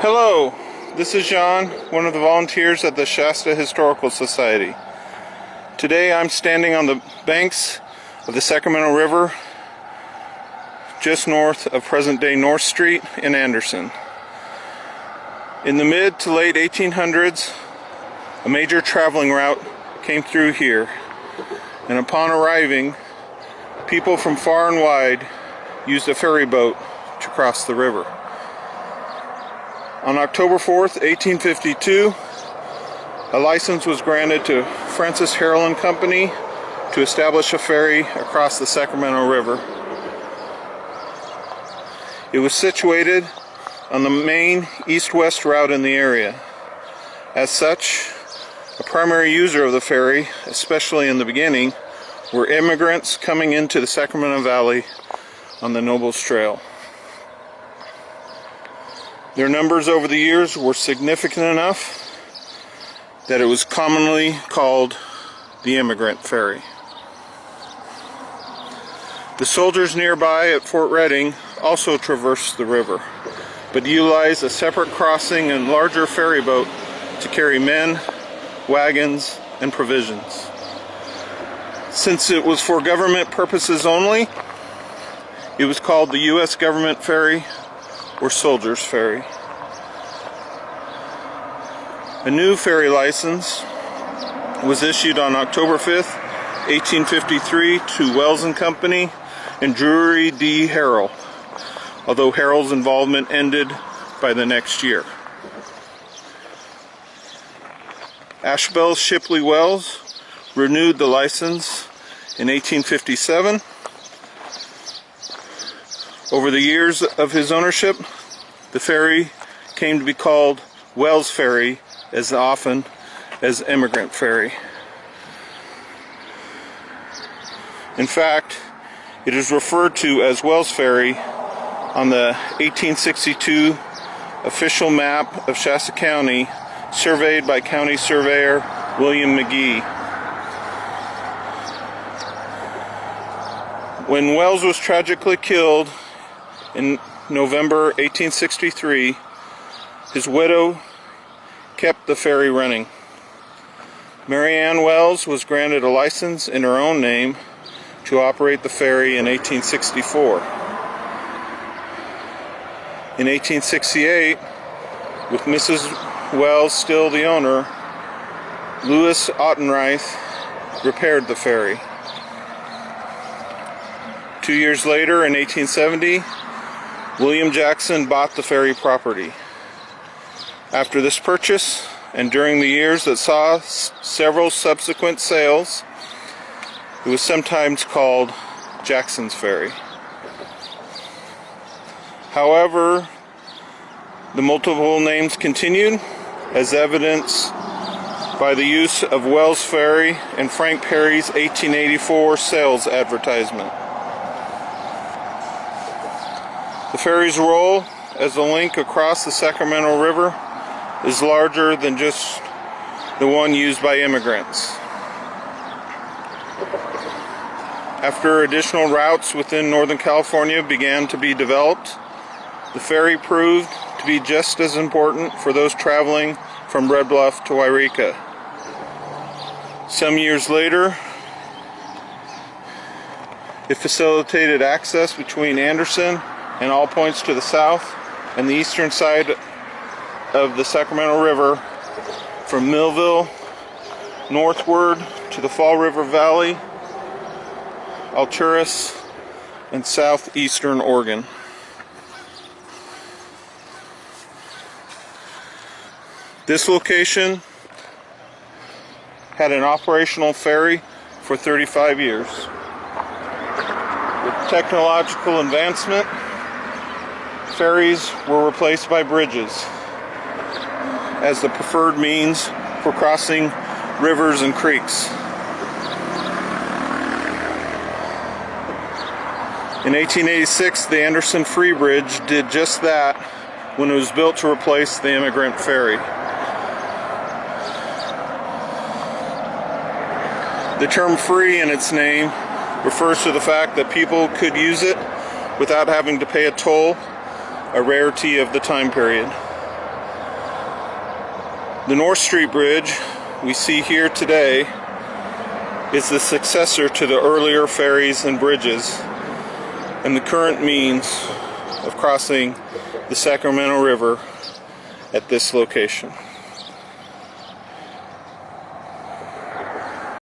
Hello, this is Jon, one of the volunteers at the Shasta Historical Society. Today I'm standing on the banks of the Sacramento River, just north of present-day North Street in Anderson. In the mid to late 1800s, a major traveling route came through here, and upon arriving, people from far and wide used a ferry boat to cross the river. On October 4th, 1852, a license was granted to Francis Harrell & Company to establish a ferry across the Sacramento River. It was situated on the main east-west route in the area. As such, a primary user of the ferry, especially in the beginning, were immigrants coming into the Sacramento Valley on the Nobles Trail. Their numbers over the years were significant enough that it was commonly called the Immigrant Ferry. The soldiers nearby at Fort Reading also traversed the river, but utilized a separate crossing and larger ferry boat to carry men, wagons, and provisions. Since it was for government purposes only, it was called the U.S. Government Ferry or Soldiers Ferry. A new ferry license was issued on October 5th, 1853 to Wells & Company and Drury D. Harrell, although Harrell's involvement ended by the next year. Ashbel Shipley Wells renewed the license in 1857. Over the years of his ownership, the ferry came to be called Wells Ferry as often as Emigrant Ferry. In fact, it is referred to as Wells Ferry on the 1862 official map of Shasta County, surveyed by County Surveyor William McGee. When Wells was tragically killed in November 1863, his widow kept the ferry running. Mary Ann Wells was granted a license in her own name to operate the ferry in 1864. In 1868, with Mrs. Wells still the owner, Louis Ottenreith repaired the ferry. 2 years later, in 1870, William Jackson bought the ferry property. After this purchase, and during the years that saw several subsequent sales, it was sometimes called Jackson's Ferry. However, the multiple names continued, as evidenced by the use of Wells Ferry in Frank Perry's 1884 sales advertisement. The ferry's role as a link across the Sacramento River is larger than just the one used by immigrants. After additional routes within Northern California began to be developed, the ferry proved to be just as important for those traveling from Red Bluff to Wairika. Some years later, it facilitated access between Anderson and all points to the south and the eastern side of the Sacramento River, from Millville northward to the Fall River Valley, Alturas, and southeastern Oregon. This location had an operational ferry for 35 years. With technological advancement, ferries were replaced by bridges as the preferred means for crossing rivers and creeks. In 1886, the Anderson Free Bridge did just that when it was built to replace the Immigrant Ferry. The term free in its name refers to the fact that people could use it without having to pay a toll, a rarity of the time period. The North Street Bridge we see here today is the successor to the earlier ferries and bridges and the current means of crossing the Sacramento River at this location.